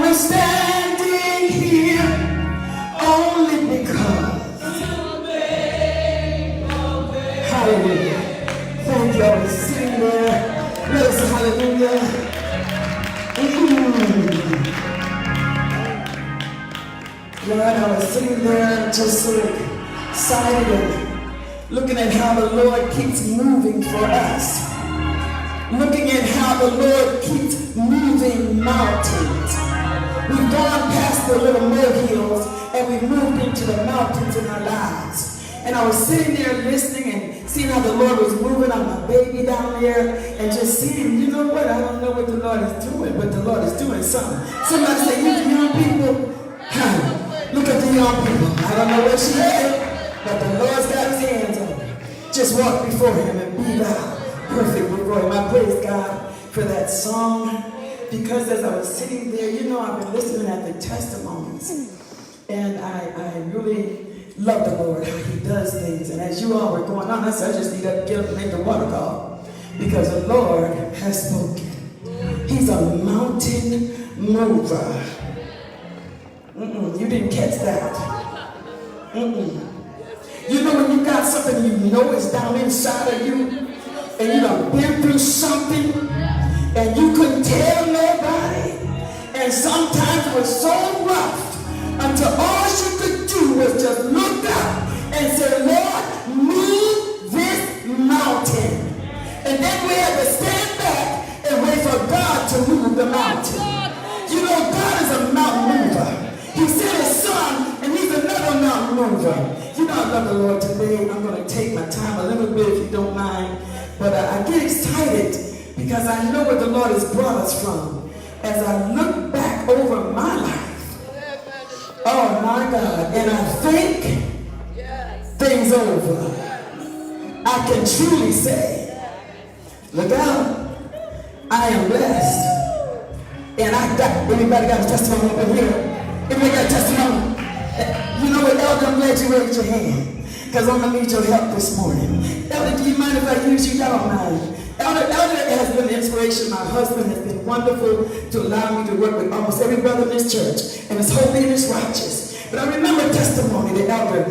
we're standing here only because. Hallelujah. Thank you. I was sitting there. Listen, hallelujah. Lord, I was sitting there just so excited and looking at how the Lord keeps moving for us. Looking at how the Lord keeps moving mountains. We've gone past the little molehills and we've moved into the mountains in our lives. And I was sitting there listening and seeing how the Lord was moving on my baby down there and just seeing, you know what, I don't know what the Lord is doing, but the Lord is doing something. Somebody say, you young people, look at the young people. I don't know what she had, but the Lord's got his hands on her. Just walk before him and be thou perfect before him. I praise God for that song, because as I was sitting there, you know, I've been listening at the testimonies, and I really love the Lord, how he does things. And as you all were going on, I said, I just need to get up and make the water call, because the Lord has spoken. He's a mountain mover. You didn't catch that. You know when you got something you know is down inside of you, and you done been through something, and you couldn't tell nobody, and sometimes it was so rough, until all you could do was just look up and say, Lord, move this mountain. And then we had to stand back and wait for God to move the mountain. You know, God is a mountain mover. He sent his son, and he's another mountain mover. You know, I love the Lord today. I'm going to take my time a little bit, if you don't mind. But I get excited because I know where the Lord has brought us from. As I look back over my life, oh my God, and I think things over, I can truly say, look out, I am blessed. And I got, anybody got a testimony up in here? Anybody got a testimony? You know what, Elder, I'm glad you raised your hand, because I'm going to need your help this morning. Elder, do you mind if I use you? Y'all don't mind. Elder has been an inspiration. My husband has been wonderful to allow me to work with almost every brother in this church, and it's holy and it's righteous. But I remember testimony that Elder,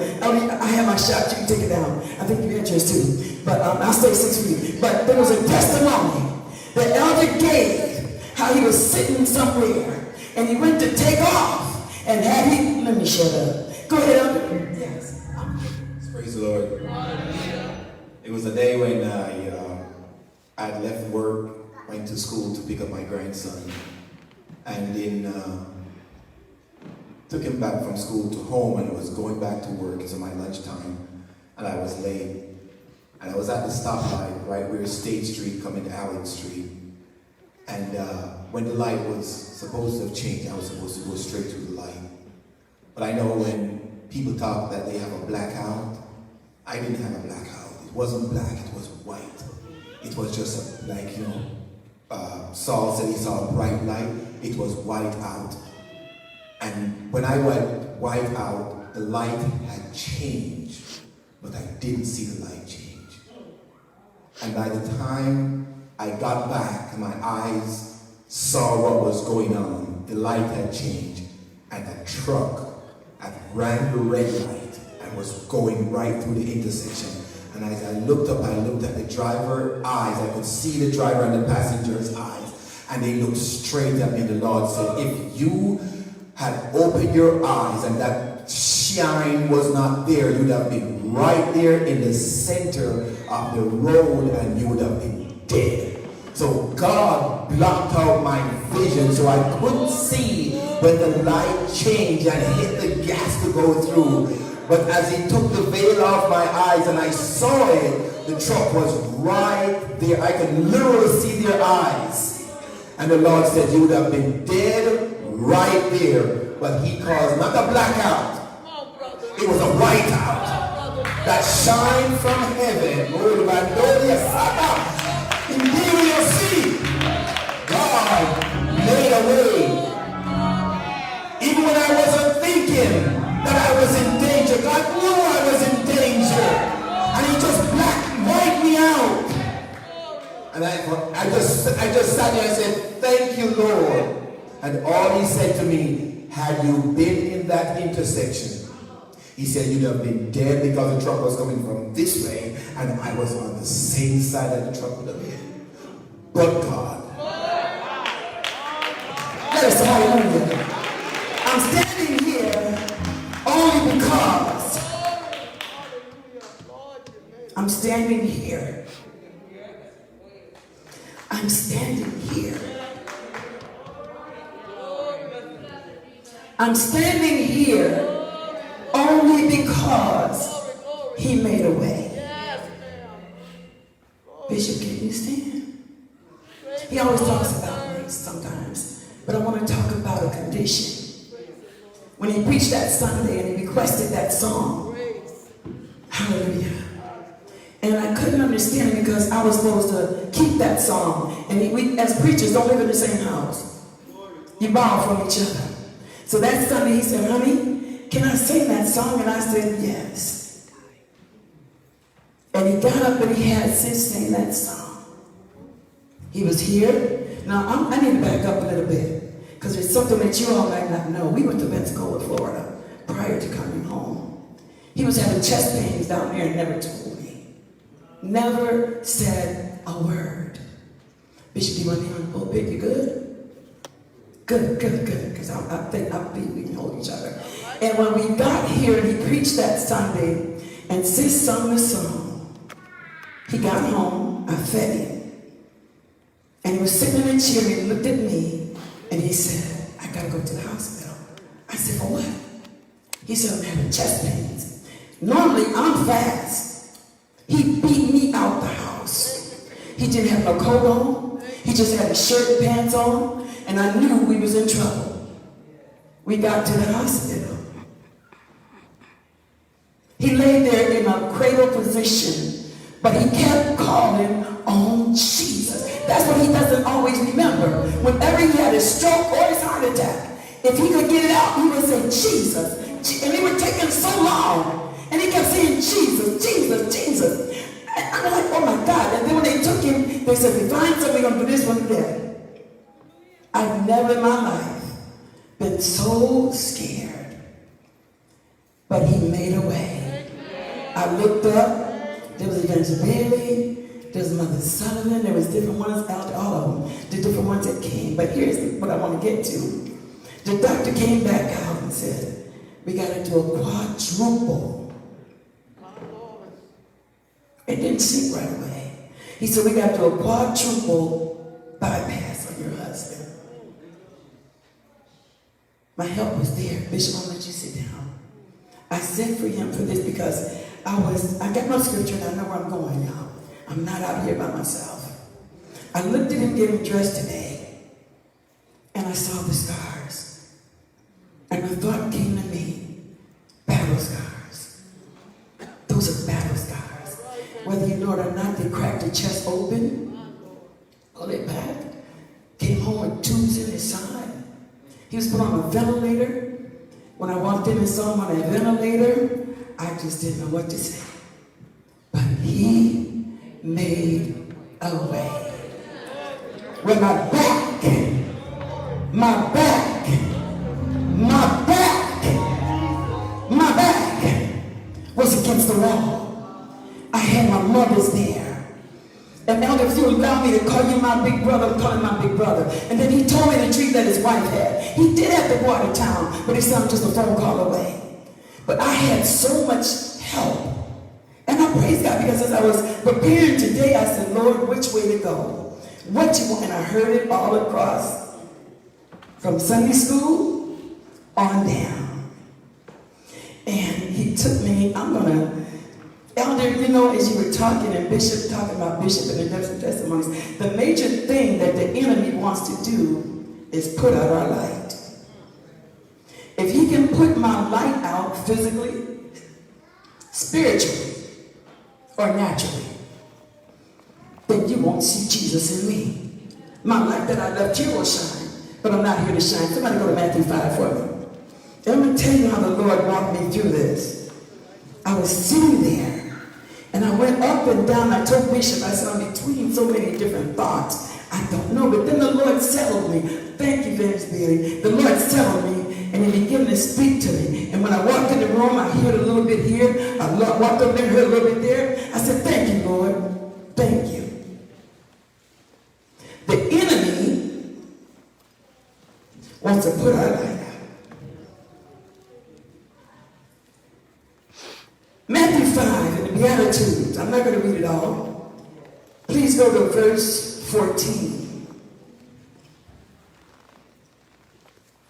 I have my shot, you can take it down. I think you had yours too, but I'll stay 6 feet. But there was a testimony that Elder gave, how he was sitting somewhere, and he went to take off, and had he, let me shut up. Go ahead, Elder. Yes. Praise the Lord. It was a day when I had left work, went to school to pick up my grandson, and then took him back from school to home, and I was going back to work. It's my lunchtime, and I was late. And I was at the stoplight right where State Street coming to Allen Street. And when the light was supposed to have changed, I was supposed to go straight through the light. But I know when people talk that they have a blackout, I didn't have a blackout. It wasn't black, it was white. It was just like, you know, Saul said he saw a bright light. It was white out. And when I went white out, the light had changed, but I didn't see the light change. And by the time I got back and my eyes saw what was going on, the light had changed, and a truck had ran the red light and was going right through the intersection. And as I looked up, I looked at the driver's eyes. I could see the driver and the passenger's eyes, and they looked straight at me. And the Lord said, if you had opened your eyes and that shine was not there, you'd have been right there in the center of the road, and you would have been dead. So God blocked out my vision, so I couldn't see when the light changed and hit the gas to go through. But as he took the veil off my eyes and I saw it, the truck was right there. I could literally see their eyes. And the Lord said, you would have been dead right there. But he caused not a blackout. It was a whiteout that shined from heaven. Indeed, you'll see God made a way. Even when I wasn't thinking that I was in danger, God knew I was in danger, and he just wiped me out. And I just sat there and said, thank you, Lord. And all he said to me, had you been in that intersection, he said you'd have been dead because the truck was coming from this way and I was on the same side that the truck would have been. But God. Let us say hallelujah. I'm standing here only because I'm standing here. I'm standing here. I'm standing here only because he made a way. Bishop, can you stand? He always talks about grace sometimes, but I want to talk about a condition. When he preached that Sunday and he requested that song, hallelujah. And I couldn't understand it because I was supposed to keep that song. And we, as preachers, don't live in the same house. You borrow from each other. So that Sunday he said, honey, can I sing that song? And I said, yes. And he got up and he had Sis sing that song. He was here. Now, I need to back up a little bit because there's something that you all might not know. We went to Pensacola, Florida prior to coming home. He was having chest pains down there and never told me. Never said a word. Bishop, do you want to be on the pulpit? You good? Good, because I think we can hold each other. And when we got here, he preached that Sunday, and Sis sung the song. He got home, I fed him. And he was sitting in a chair, and he looked at me, and he said, I gotta go to the hospital. I said, for what? He said, I'm having chest pains. Normally, I'm fast. He beat me out the house. He didn't have no coat on. He just had a shirt and pants on. And I knew we was in trouble. We got to the hospital. He lay there in a cradle position, but he kept calling on Jesus. That's what he doesn't always remember. Whenever he had a stroke or his heart attack, if he could get it out, he would say, Jesus. And they were taking so long. And he kept saying, Jesus, Jesus, Jesus. And I'm like, oh my God. And then when they took him, they said, we find something, we're going to do this one there. I've never in my life been so scared, but he made a way. I looked up, there was Evangelist Bailey, there was Mother Sullivan, there was different ones out, all of them, the different ones that came. But here's what I want to get to. The doctor came back out and said, we got to do a quadruple. It didn't sink right away. He said, we got to do a quadruple bypass on your husband. My help was there. Bishop, I'll let you sit down. I sent for him for this because I got my scripture and I know where I'm going, y'all. I'm not out here by myself. I looked at him getting dressed today and I saw the scars. And a thought came to me, battle scars. Those are battle scars. Whether you know it or not, they cracked the chest open, pulled it back, came home with tubes in his side. He was put on a ventilator. When I walked in and saw him on a ventilator, I just didn't know what to say. But he made a way. When my back was against the wall, I had my mothers there. And Elder, if you allow me to call you my big brother, I'm calling my big brother. And then he told me the dream that his wife had. He did have to go out of town, but he said I'm just a phone call away. But I had so much help. And I praise God because as I was preparing today, I said, Lord, which way to go? What you want? And I heard it all across from Sunday school on down. And he took me, Elder, you know, as you were talking and Bishop, talking about Bishop and the different testimonies, the major thing that the enemy wants to do is put out our light. If he can put my light out physically, spiritually, or naturally, then you won't see Jesus in me. My light that I left here will shine, but I'm not here to shine. Somebody go to Matthew 5 for me. And I'm going to tell you how the Lord walked me through this. I was sitting there, and I went up and down. I told Bishop, I said, I'm between so many different thoughts. I don't know, but then the Lord settled me. Thank you, Evangelist Bailey. The Lord settled me, and he began to speak to me. And when I walked in the room, I heard a little bit here. I walked over there, heard a little bit there. I said, thank you, Lord. Thank you. The enemy wants to put our light out. Matthew 5 in the Beatitudes. I'm not going to read it all. Please go to verse 14.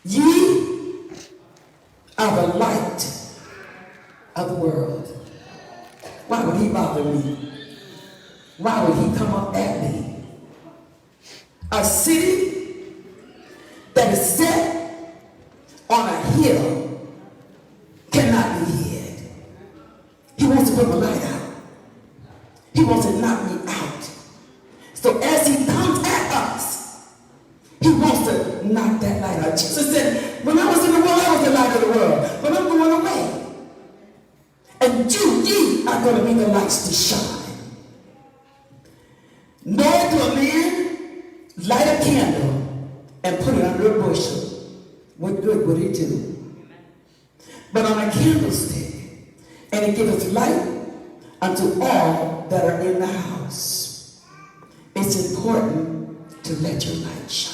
Ye are the light of the world. Why would he bother me? Why would he come up at me? A city that is set on a hill cannot be hid. He wants to put the light out. He wants to knock me out. So as he comes at us, he wants to knock that light out. Jesus said, when I was in the world, I was the light of the world. But I'm going away. And ye are going to be the lights to shine. Nor do a man light a candle and put it under a bushel. What good would it do? But on a candlestick, and it giveth light unto all that are in the house. It's important to let your light shine.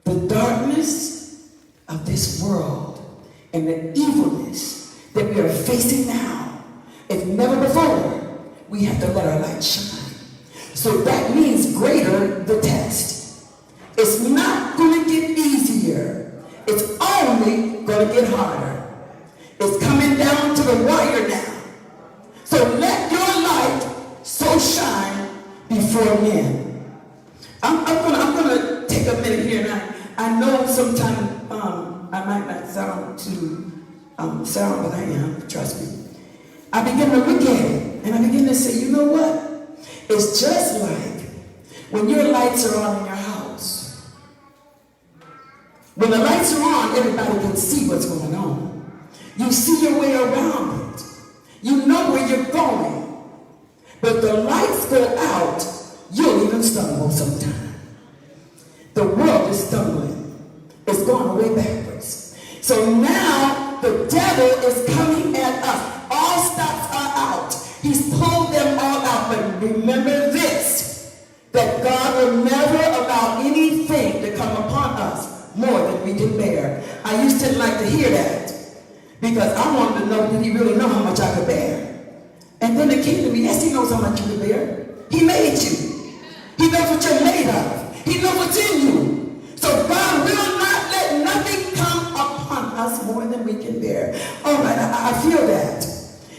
The darkness of this world and the evilness that we are facing now, if never before, we have to let our light shine. So that means greater the test. It's not going to get easier. It's only going to get harder. It's coming down to the wire now. So let your light so shine before men. I'm gonna take a minute here, and I know sometimes I might not sound too sound, but I am. Trust me. I begin to look at it, and I begin to say, you know what? It's just like when your lights are on in your house. When the lights are on, everybody can see what's going on. You see your way around it. You know where you're going. But the lights go out, you'll even stumble sometime. The world is stumbling. It's going away backwards. So now the devil is coming at us. All stops are out. He's pulled them all out. But remember this, that God will never allow anything to come upon us more than we can bear. I used to like to hear that because I wanted to know, did he really know how much I could bear? And then it came to me, yes, he knows how much you can bear. He made you. He knows what you're made of. He knows what's in you. So God will not let nothing come upon us more than we can bear. All right, I feel that.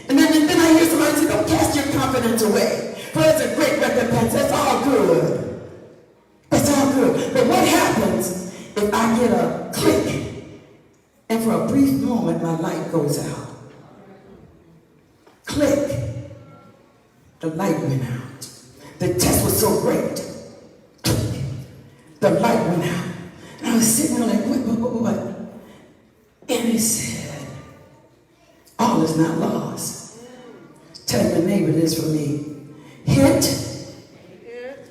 And then I hear somebody say, don't cast your confidence away. For it's a great recompense. That's all good. That's all good. But what happens if I get a click and for a brief moment my light goes out? Click. The light went out. The test was so great. Click. The light went out. And I was sitting there like, what? And he said, all is not lost. Tell your neighbor this for me. Hit.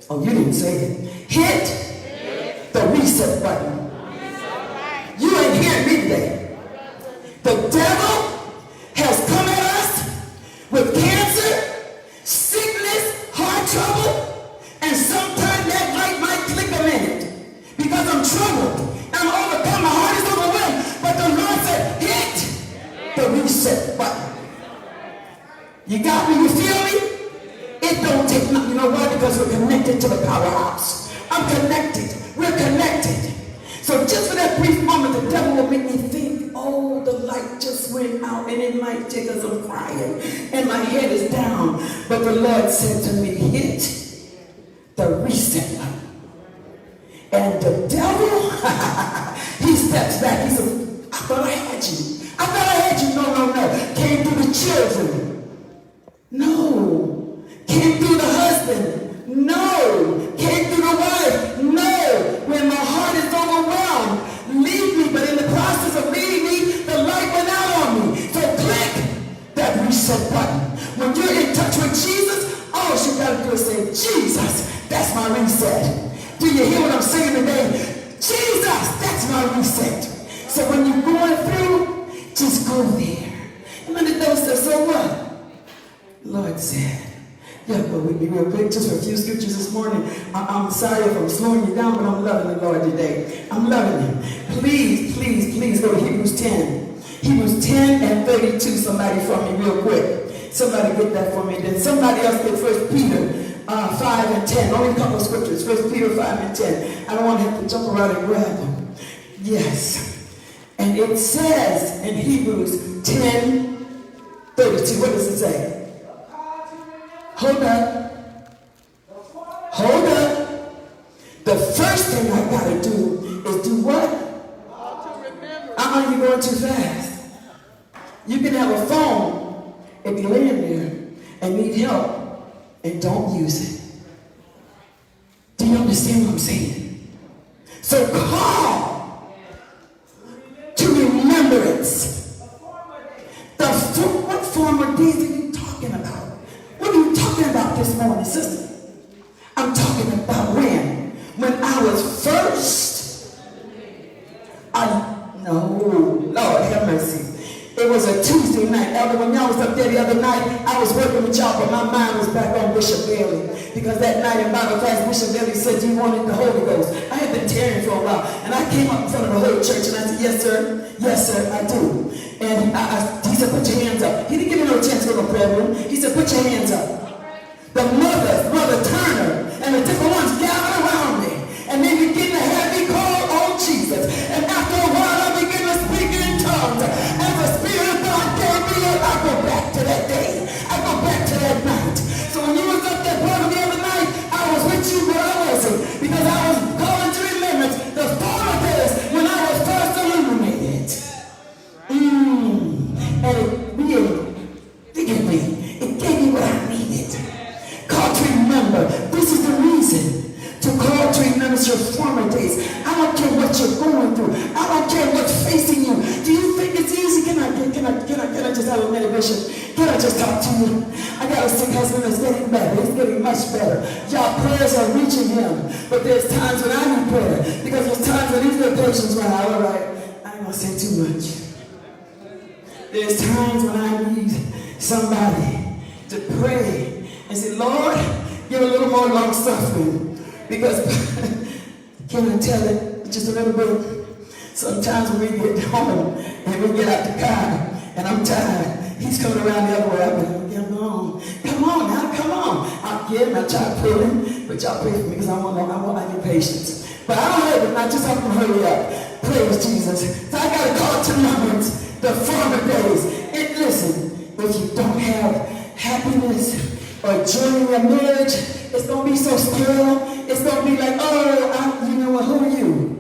Oh, you didn't say it. Hit the reset button. You ain't hearing me today. The devil has come at us with cancer, sickness, heart trouble, and sometimes that light might click a minute because I'm troubled. I'm overcome. My heart is overwhelmed. But the Lord said, hit the reset button. You got me? You feel me? It don't take nothing. You know why? Because we're connected to the powerhouse. I'm connected. We're connected. So just for that brief moment, the devil will make me think, oh, the light just went out and it might take us some crying. And my head is down. But the Lord said to me, hit the reset button. And the devil, he steps back. He says, I thought I had you. I thought I had you. No. Came through the children. No. Came through the husband. No. Came through the wife. No. When my heart is overwhelmed, leave me. But in the process of leaving me, the light went out on me. So click that reset button. When you're in touch with Jesus, all you got to do is say, Jesus, that's my reset. That's my reset. So when you're going through, just go there. And then the said, so what? Lord said, yeah, go with me real quick, just for a few scriptures this morning. I'm sorry if I'm slowing you down, but I'm loving the Lord today. I'm loving him. Please, please, please go to Hebrews 10. Hebrews 10 and 32, somebody for me real quick. Somebody get that for me. Then somebody else get 1 Peter 5 and 10. Only a couple of scriptures. 1 Peter 5 and 10. I don't want to have to jump around and grab them. Yes. And it says in Hebrews 10, 32. What does it say? Hold up. Hold up. The first thing I gotta do is do what? You're going too fast. You can have a phone if you're laying there and need help and don't use it. Do you understand what I'm saying? So call to remembrance. What former days are you talking about? What are you talking about this morning, sister? I'm talking about when I was first. No, Lord have mercy. It was a Tuesday night. Elder, when y'all was up there the other night, I was working with y'all, but my mind was back on Bishop Bailey. Because that night in Bible class, Bishop Bailey said you wanted the Holy Ghost. I had been tearing for a while. And I came up in front of the whole church and I said, yes, sir. Yes, sir, I do. And he said, put your hands up. He didn't give me no chance to go to prayer room. He said, put your hands up. The Mother Turner, and the different ones gathered around me. And they began to have me call on Jesus. And after a while, I began to speak in tongues. As the Spirit of God gave me up, I go back to that day. I go back to that night. So when you was up there brother the other night, I was with you, but I wasn't. Because I was calling to remembrance the former days when I was first illuminated. And it really, forgive me, it gave me what I needed. Call to remember. This is the reason to call to remembrance your former days. I don't care what you're going through. I don't care what's facing you. Do you think it's easy? Can I just have a minute, Bishop? Can I just talk to you? I got a sick husband that's getting better. He's getting much better. Y'all prayers are reaching him. But there's times when I need prayer. Because there's times when these little patients run out. All right, I ain't gonna say too much. There's times when I need somebody to pray and say, Lord, give a little more long suffering. Because, can I tell it just a little bit? Sometimes when we get home and we get out the car and I'm tired, he's coming around the other way. I'm going, come on now, come on. I'll give him, I try to pull him, but y'all pray for me because I want any patience. But I don't have it, I just have to hurry up. Praise Jesus. So I got to call to remembrance the former days. And listen, if you don't have happiness or joy in your marriage, it's going to be so sterile. It's going to be like, you know what, who are you?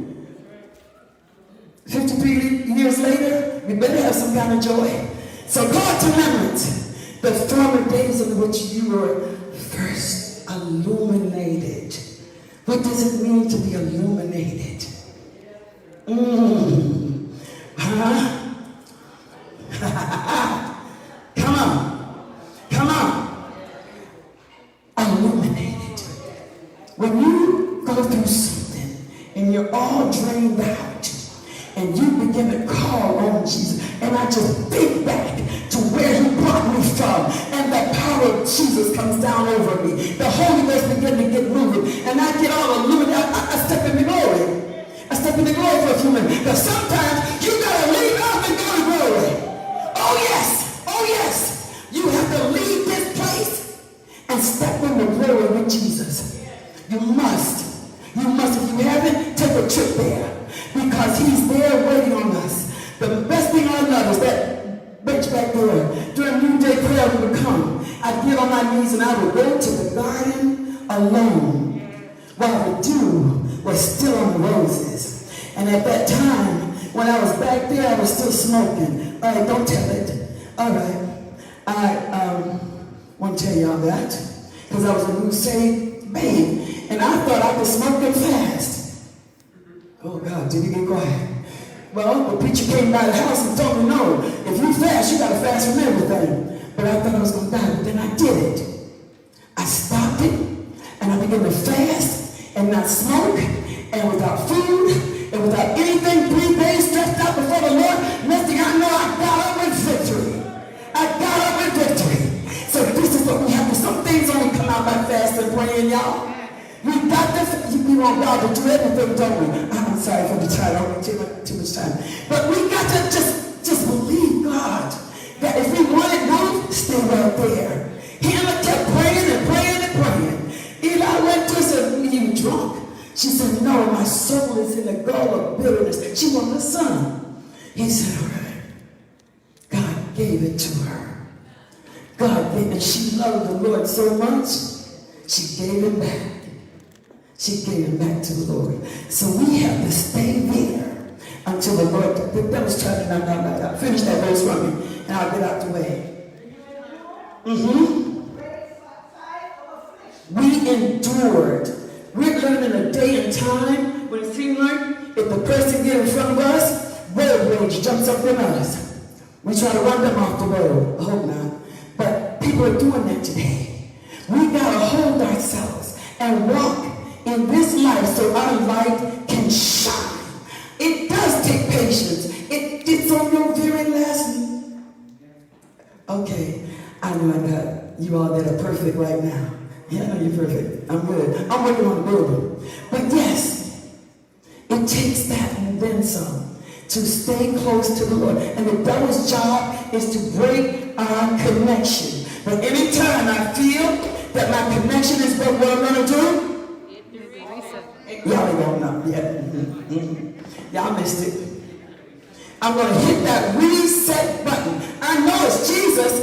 53 years later, we better have some kind of joy. So call to remembrance the former days in which you were first illuminated. What does it mean to be illuminated? Huh? Come on. Illuminated. When you go through something and you're all drained out and you begin to call on Jesus, and I just think back to where he brought me from, and the power of Jesus comes down over me. The Holy Ghost begins to get moving, and I get all illuminated. I step in the glory. I step in the glory for a few minutes. Because sometimes you gotta leave out and go to glory. Oh yes. You have to leave this place and step in the glory with Jesus. You must. If you haven't, take a trip there. Because he's there waiting on us. The best thing I love is that bench back there. During noonday prayer we would come. I'd get on my knees and I would go to the garden alone while the dew was still on the roses. And at that time, when I was back there, I was still smoking. All right, don't tell it. All right. I want to tell y'all that. Because I was a new saved babe. And I thought I could smoke them fast. Oh God, did he get quiet? Well, the preacher came by the house and told me, no, if you fast, you got to fast from everything. But I thought I was going to die, but then I did it. I stopped it, and I began to fast and not smoke, and without food, and without anything y'all? We got this. We want God to do everything, don't we? I'm sorry for the time. I don't want too much time. But we got to just believe God. That if we want it now, stay right there. Hannah kept praying and praying and praying. Eli went to her and said, "Are you drunk?" She said, "No, my soul is in the gall of bitterness." She wanted a son. He said, "All right." God gave it to her. God gave it. She loved the Lord so much, she gave it back. She gave it back to the Lord. So we have to stay there until the Lord. That was trying to finish that verse for me, and I'll get out the way. We endured. We're living in a day and time when it seems like if the person get in front of us, road rage jumps up in us. We try to run them off the road. I hope not. But people are doing that today. We got to hold ourselves and walk in this life so our light can shine. It does take patience. It's on your very last. Okay, I know I got you all that are perfect right now. Yeah, I know you're perfect. I'm good. I'm working on the building. But yes, it takes that and then some to stay close to the Lord. And the devil's job is to break our connection. But anytime I feel that my connection is what I'm going to do, y'all ain't gonna know yet. Y'all missed it. I'm going to hit that reset button. I know it's Jesus,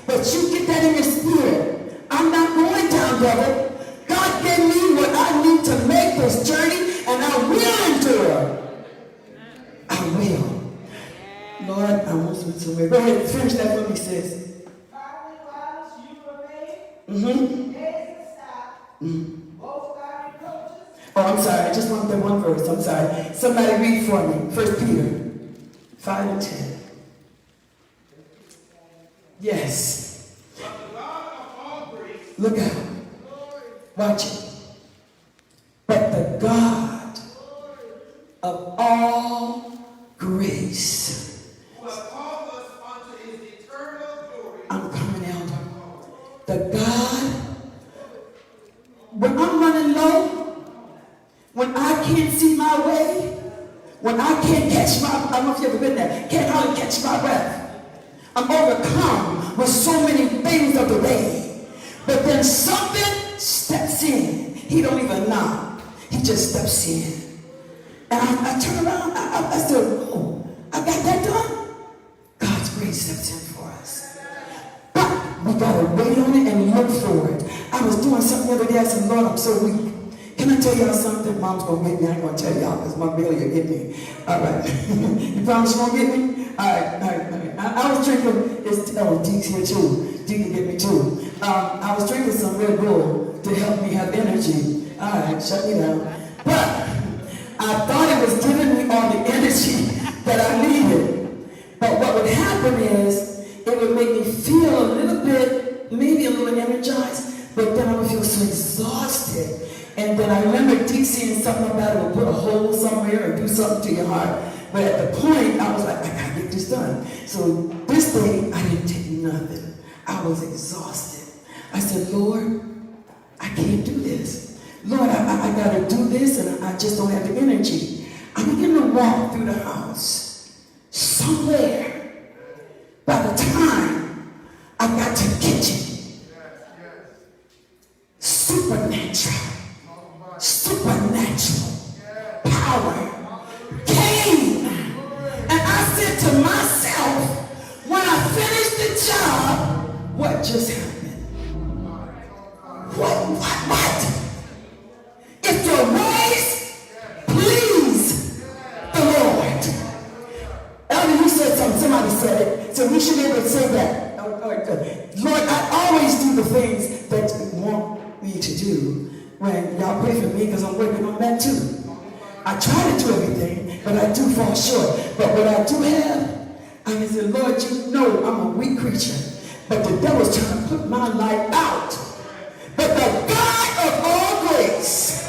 but you get that in your spirit. I'm not going down, devil. God gave me what I need to make this journey, and I will endure. I will. Lord, I want to somewhere. Go ahead, finish that for me, sis. Oh, I'm sorry. I just want that one verse. I'm sorry. Somebody read for me. 1 Peter 5 and 10. Yes. Look out. Watch it. But the God of all grace. Who has called us unto his eternal glory. I'm coming, Elder. The God, when I'm running low, when I can't see my way, when I can't catch my, I don't know if you've ever been there, can't hardly catch my breath. I'm overcome with so many things of the day. But then something steps in. He don't even knock. He just steps in. And I turn around, I said, "Oh, I got that done." God's grace steps in for us. But we got to wait on it and look for it. I was doing something the other day. I said, "Lord, I'm so weak. Can I tell y'all something?" Mom's going to get me. I ain't going to tell y'all because my belly will get me. All right. You promise you won't get me? All right. I was drinking, Deke's here too. Deke can get me too. I was drinking some Red Bull to help me have energy. All right, shut me down. But I thought it was giving me all the energy that I needed. But what would happen is it would make me feel a little bit, maybe a little energized, but then I would feel so exhausted. And then I remember Deke saying something about it would put a hole somewhere or do something to your heart. But at the point, I was like, I gotta get this done. So this day, I didn't take nothing. I was exhausted. I said, "Lord, I can't do this. Lord, I gotta do this, and I just don't have the energy." I began to walk through the house. Somewhere, by the time I got to the kitchen, supernatural power came. And I said to myself, when I finished the job, what just happened? What? If your ways please the Lord. Elder, you said something. Somebody said it. So we should be able to say that. Lord, I always do the things that you want me to do. When y'all pray for me, because I'm working on that too. I try to do everything, but I do fall short. But what I do have, I can say, "Lord, you know I'm a weak creature, but the devil's trying to put my life out." But the God of all grace,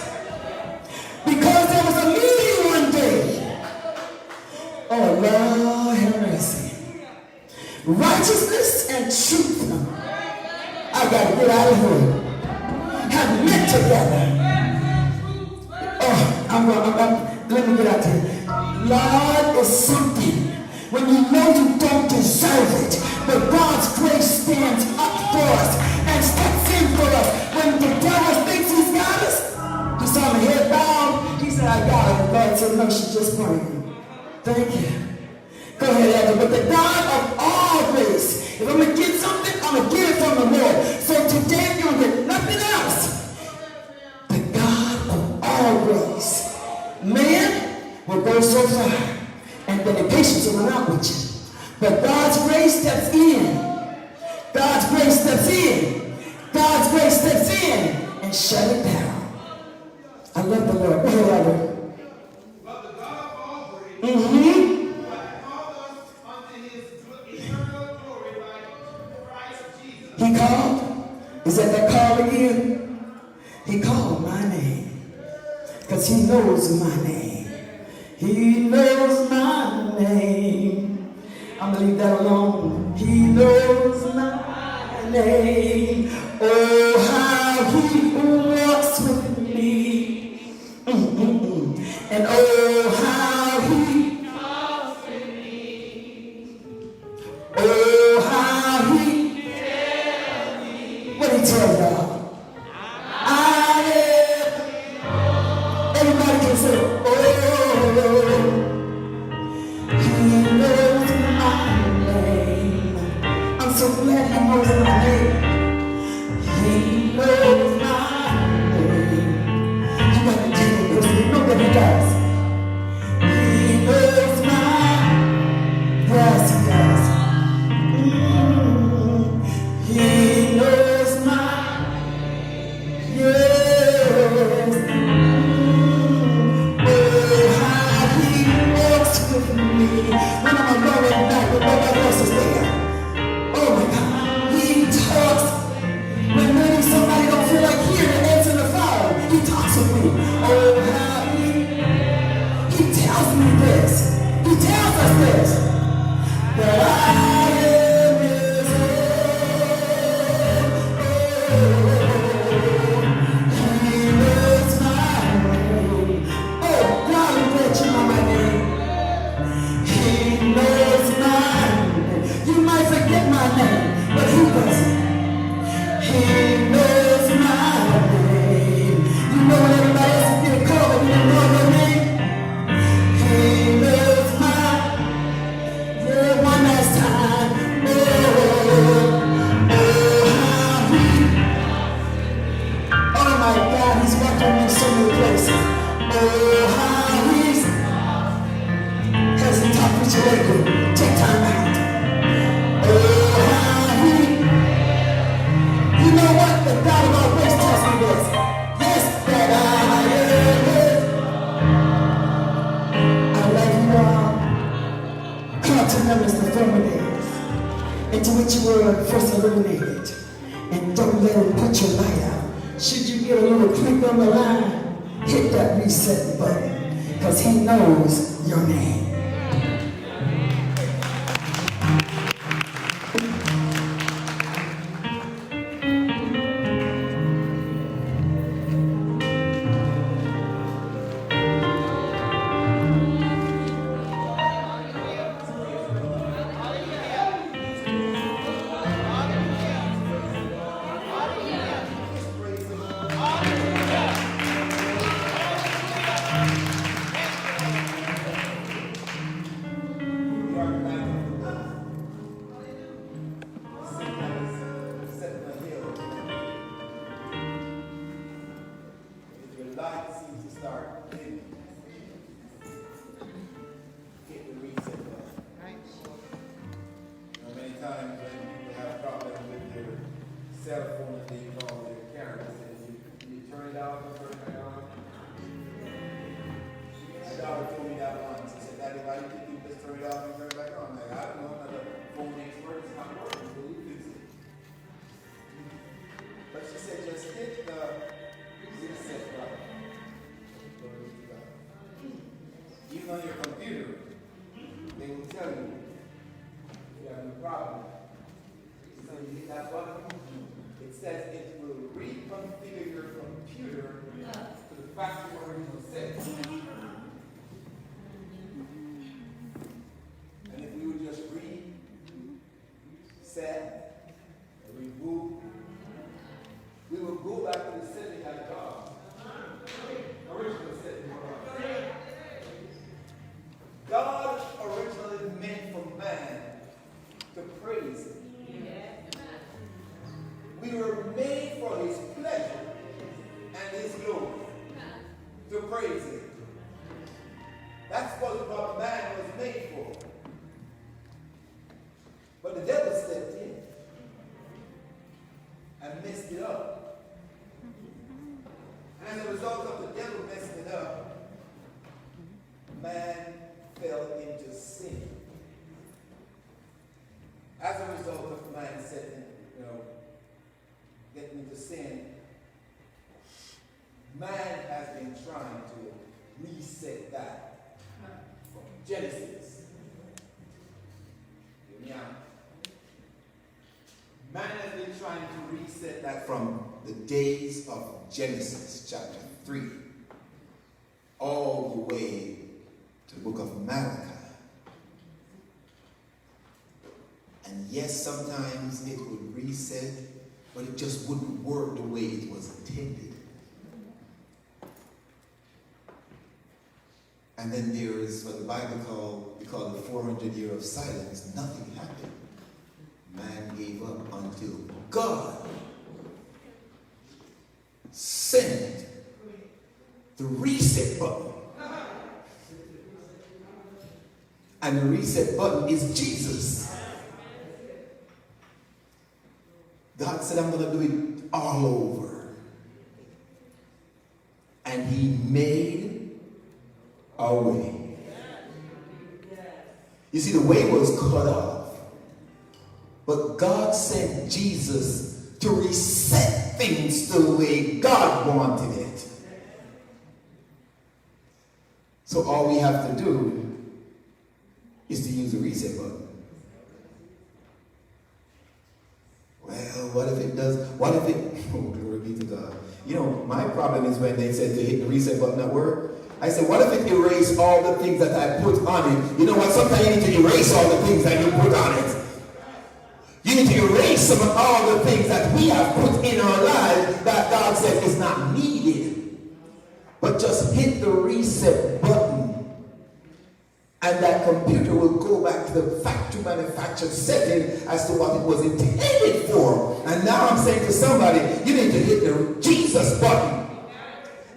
because there was a meeting one day. Oh, Lord have mercy. Righteousness and truth. I got to get out of here. have met together. Let me get out here. Lord is something when you know you don't deserve it, but God's grace stands up for us and steps in for us. When the devil thinks he's got us, he saw my head bowed. He said, I got it. And God said, no, she's just praying. Thank you. Go ahead, Abby. But the God of all grace, if I'm going to get something, I'm going to get it from the Lord. So today you're going to get nothing else. The God of all grace. Man will go so far, and then the patience will run out with you. But God's grace steps in. God's grace steps in. God's grace steps in and shut it down. I love the Lord. Go ahead, Albert. But the God of all grace, who hath called us unto his eternal glory by Christ Jesus. He called. Is that call again? He called my name. Because he knows my name. He knows my name. I'm going to leave that alone. He knows my name. Oh, how he walks with me. And oh, how he talks with me. Oh, how he tells me. What did he tell y'all? Everybody can say, oh, he knows my name. I'm so glad he knows my name. He knows my name. You got to tell the person, you know that he does. He knows my, yes, he does. He knows my, yes. When I'm alone at night when nobody else is there. Oh my God. He talks. When maybe somebody don't feel like hearing and answering the phone, he talks with me. Oh, how he tells me this. He tells us this. That I am his own. He knows my name. Oh, God, I'm glad you know my name. He knows my name. You might forget my name, but he doesn't. He knows my name. You know when everybody else is getting called and you don't know your name? He knows my, yeah, one last time. Oh, my God, he's walking me so many places. Oh, how he's, hasn't talked with you lately. Take time out. Oh, how he, you know what? The God of all grace tells me this. Yes, that I am. I love you all. Come to remembrance the former days, into which you were first illuminated. And don't let him put your light out. Should you get a little click on the line, hit that reset button, because he knows your name. Even on your computer, they will tell you if you have a problem. So you hit that button, it says it will replay reconfigure your computer to the factory original settings. And if we would just reset, reboot, we will go back to the setting that God, original setting. God originally meant for man to praise Him. We were made for His pleasure and His glory, to praise Him. That's what man was made for. But the devil stepped in and messed it up. And as a result of the devil messing it up, man fell into sin. As a result of man getting into sin, man has been trying to reset that from Genesis. Hear me out. Man has been trying to reset that from the days of Genesis chapter 3 all the way to the book of Malachi. And yes, sometimes it would reset, but it just wouldn't work the way it was intended. And then there is what the Bible we call the 400 year of silence. Nothing happened. Man gave up until God sent the reset button. And the reset button is Jesus. God said, I'm going to do it all over. And He made a way. You see, the way was cut off. But God sent Jesus to reset things the way God wanted it. So all we have to do is to use the reset button. Well, what if it does? What if it? Oh, glory be to God. You know, my problem is when they said to hit the reset button at work. I said, what if it erased all the things that I put on it? You know what? Sometimes you need to erase all the things that you put on it. You need to erase some of all the things that we have put in our lives that God said is not needed. But just hit the reset button. And that computer will go back to the factory manufactured setting as to what it was intended for. And now I'm saying to somebody, you need to hit the Jesus button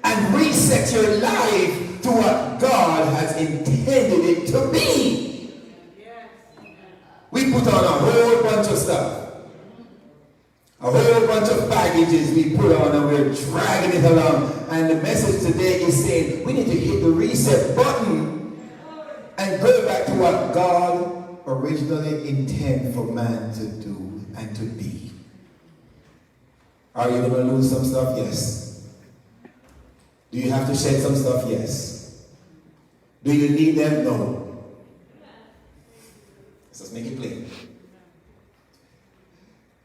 and reset your life to what God has intended it to be. We put on a whole bunch of stuff. A whole bunch of baggages we put on and we're dragging it along. And the message today is saying we need to hit the reset button and go back to what God originally intended for man to do and to be. Are you going to lose some stuff? Yes. Do you have to shed some stuff? Yes. Do you need them? No. Let's make it plain.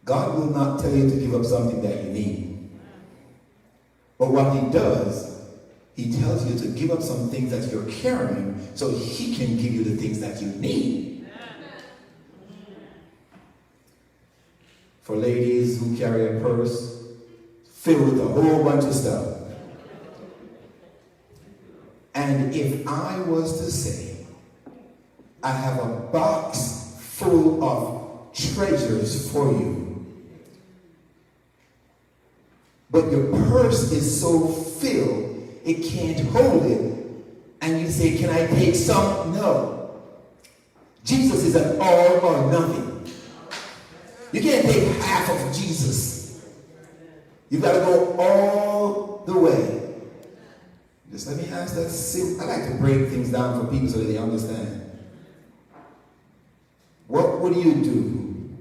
God will not tell you to give up something that you need. But what He does, He tells you to give up some things that you're carrying so He can give you the things that you need. For ladies who carry a purse filled with a whole bunch of stuff. And if I was to say, I have a box full of treasures for you, but your purse is so filled it can't hold it, and you say, can I take some? No. Jesus is an all or nothing. You can't take half of Jesus. You've got to go all the way. Just let me ask that simple. I like to break things down for people so that they understand. What would you do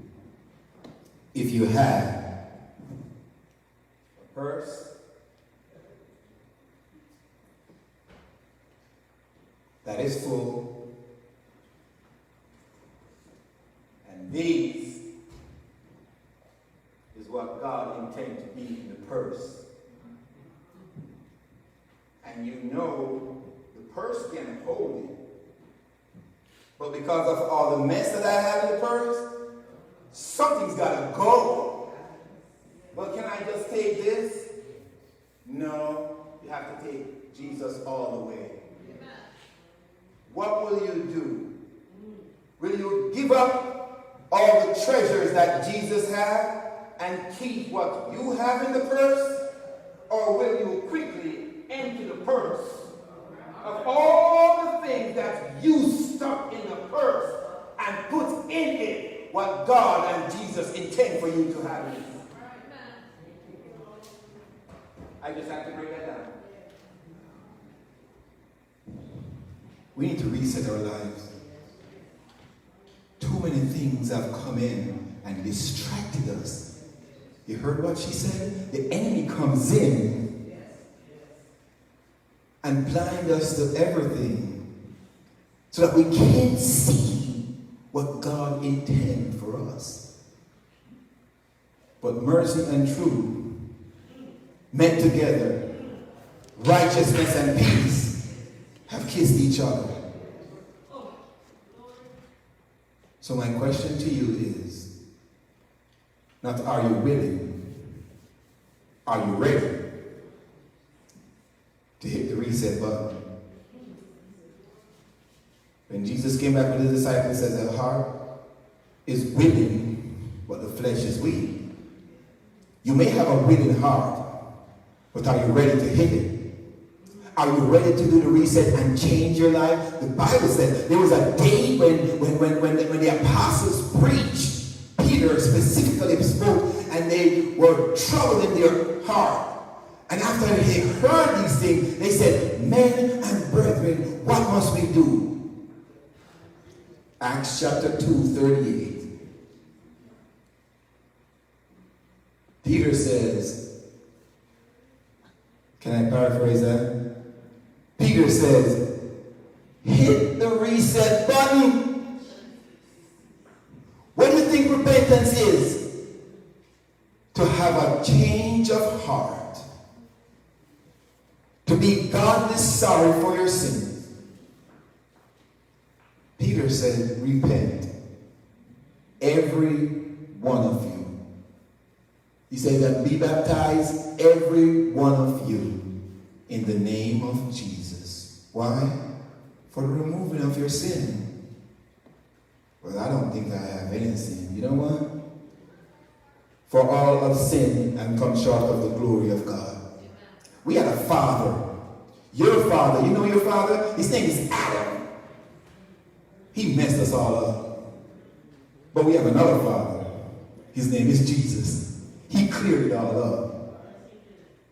if you had a purse that is full, and these is what God intended to be in the purse? But because of all the mess that I have in the purse, something's got to go. But can I just take this? No, you have to take Jesus all the way. What will you do? Will you give up all the treasures that Jesus had and keep what you have in the purse? Or will you quickly empty the purse of all the things that you stuck in the purse and put in it what God and Jesus intend for you to have in it? I just have to break that down. We need to reset our lives. Too many things have come in and distracted us. You heard what she said? The enemy comes in and blinds us to everything so that we can't see what God intends for us. But mercy and truth met together, righteousness and peace have kissed each other. So my question to you is, not are you willing, are you ready to hit the reset button? When Jesus came back with his disciples, he said the heart is willing, but the flesh is weak. You may have a willing heart, but are you ready to hit it? Are you ready to do the reset and change your life? The Bible said there was a day when the apostles preached. Peter specifically spoke, and they were troubled in their heart. And after they heard these things, they said, "Men and brethren, what must we do?" Acts chapter 2:38. Peter says, can I paraphrase that? Peter says, hit the reset button. What do you think repentance is? To have a change of heart. To be godly sorry for your sins. Peter said, repent. Every one of you. He said that be baptized, every one of you, in the name of Jesus. Why? For the removing of your sin. Well, I don't think I have any sin. You know what? For all have sinned and come short of the glory of God. We had a father. Your father. You know your father? His name is Adam. He messed us all up. But we have another father. His name is Jesus. He cleared it all up.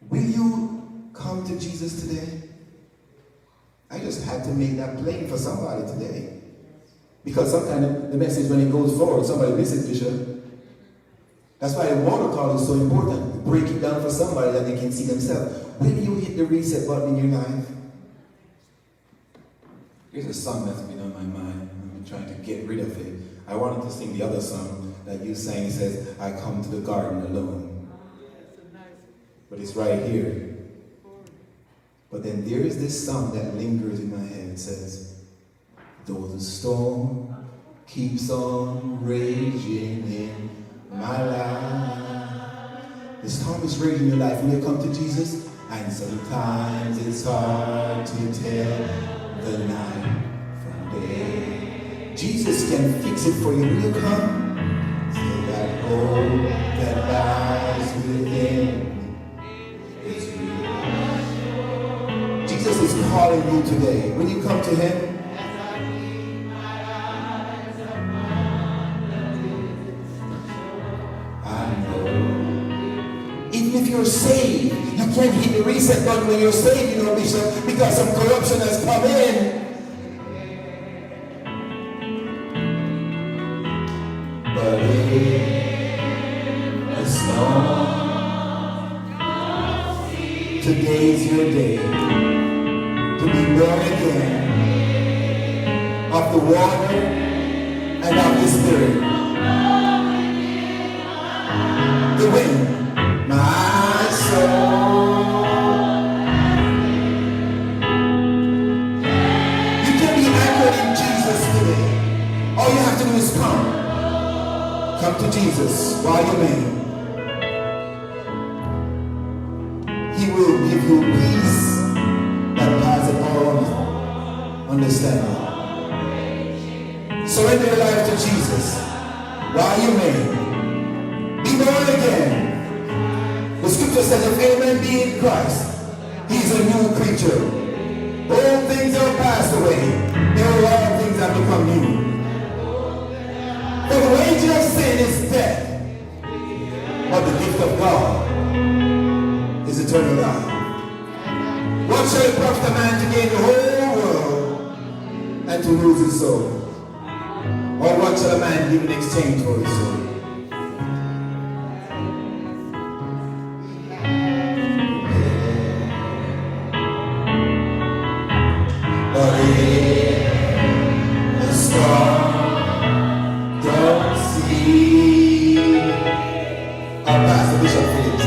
Will you come to Jesus today? I just had to make that plain for somebody today. Because sometimes the message, when it goes forward, somebody listens, Bishop. That's why the water call is so important. Break it down for somebody that they can see themselves. Will you hit the reset button in your life? Here's a song that's been on my mind. I've been trying to get rid of it. I wanted to sing the other song that you sang. It says, I come to the garden alone. But it's right here. But then there is this song that lingers in my head. It says, though the storm keeps on raging in my life. The storm is raging in your life. Will you come to Jesus? And sometimes it's hard to tell the night from day. Jesus can fix it for you. Will you come? So that hope that lies within is real. Jesus is calling you today. Will you come to him? I know. Even if you're saved, you can't hit the reset button when you're saved, you know, Bishop, because some corruption has come in. But in the storm, today's your day to be born again of the water and of the Spirit. The wind, my soul. You can be anchored in Jesus today. to Jesus while you may. He will give you peace that passes all understanding. Surrender your life to Jesus while you may. Be born again. The scripture says if any man be in Christ, he's a new creature. Old things are passed away. All things have become new. For the wages of sin is death, but the gift of God is eternal life. What shall it profit a man to gain the whole world and to lose his soul? Or what shall a man give in exchange for his soul? But if the storm don't see our Pastor Bishop Phillips.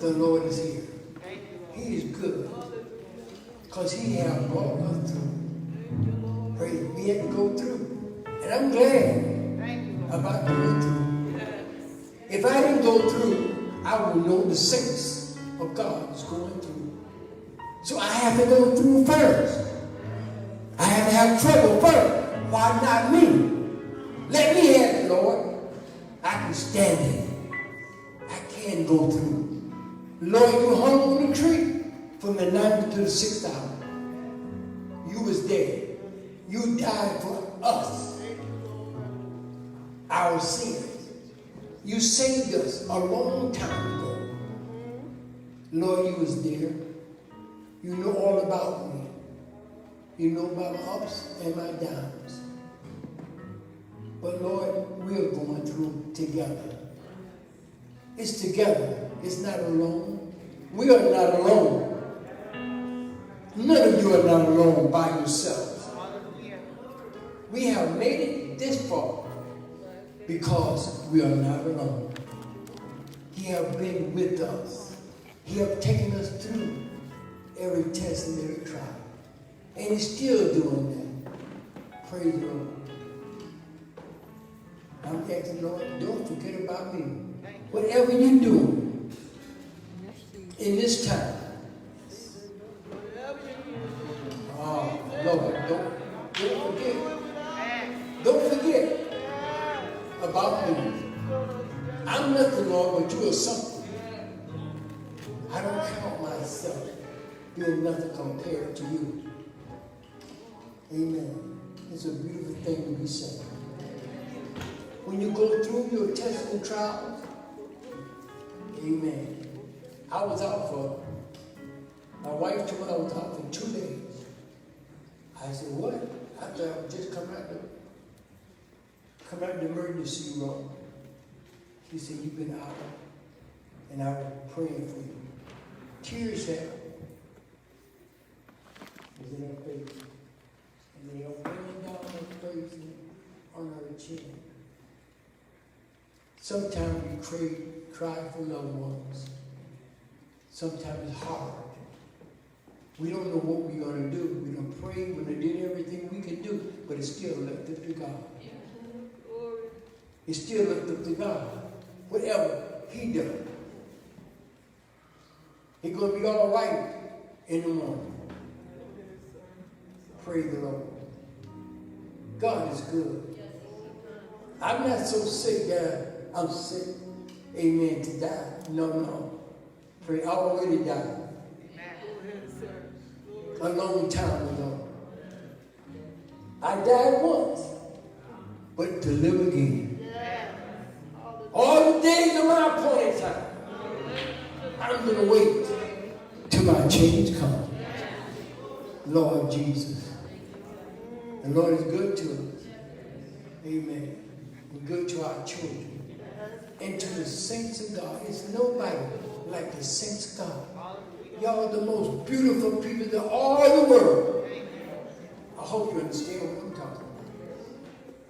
The Lord is here. He is good. Because he has brought us through. Praise, we had to go through. And I'm glad about going through. If I didn't go through, I would know the saints of God is going through. So I have to go through first. I have to have trouble first. Why not me? Let me have it, Lord. I can stand it. I can go through. Lord, you hung on the tree from the 9th to the 6th hour. You was there. You died for us, our sins. You saved us a long time ago. Lord, you was there. You know all about me. You know my ups and my downs. But Lord, we're going through together. It's together. It's not alone. We are not alone. None of you are not alone by yourselves. We have made it this far because we are not alone. He has been with us. He has taken us through every test and every trial. And he's still doing that. Praise the Lord. I'm asking the Lord, don't forget about me. Whatever you're doing in this time. Oh, Lord, don't forget. Don't forget about me. I'm nothing, Lord, but you are something. I don't count myself being nothing compared to you. Amen. It's a beautiful thing to be said. When you go through your tests and trials, amen. I was out my wife told me I was out for 2 days. I said, what? I thought I would just come out the emergency room. She said, you've been out, and I was praying for you. Tears had was in her face. And they are running down her face and on her chin. Sometimes we cry for loved ones. Sometimes it's hard. We don't know what we're going to do. We don't pray. We did everything we could do, but it's still left up to God. It's still left up to God. Whatever He does, it's going to be all right in the morning. Praise the Lord. God is good. I'm not so sick that I'm sick, amen, to die. No. Pray, I already died. A long time ago. I died once, but to live again. All the days of my appointed time, I'm going to wait till my change comes. Lord Jesus. The Lord is good to us. Amen. We're good to our children. And to the saints of God. It's nobody like the saints of God. Y'all are the most beautiful people in all the world. I hope you understand what I'm talking about.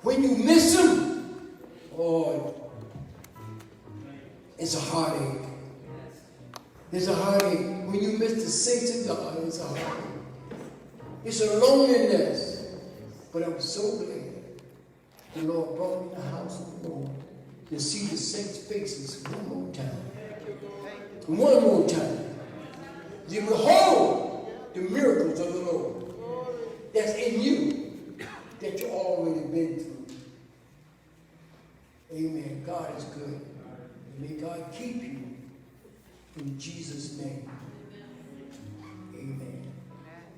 When you miss them, oh, it's a heartache. It's a heartache. When you miss the saints of God, it's a heartache. It's a loneliness. But I'm so glad the Lord brought me to the house of the Lord to see the saints' faces one more time. One more time. You behold the miracles of the Lord that's in you that you already been through. Amen. God is good. May God keep you in Jesus' name.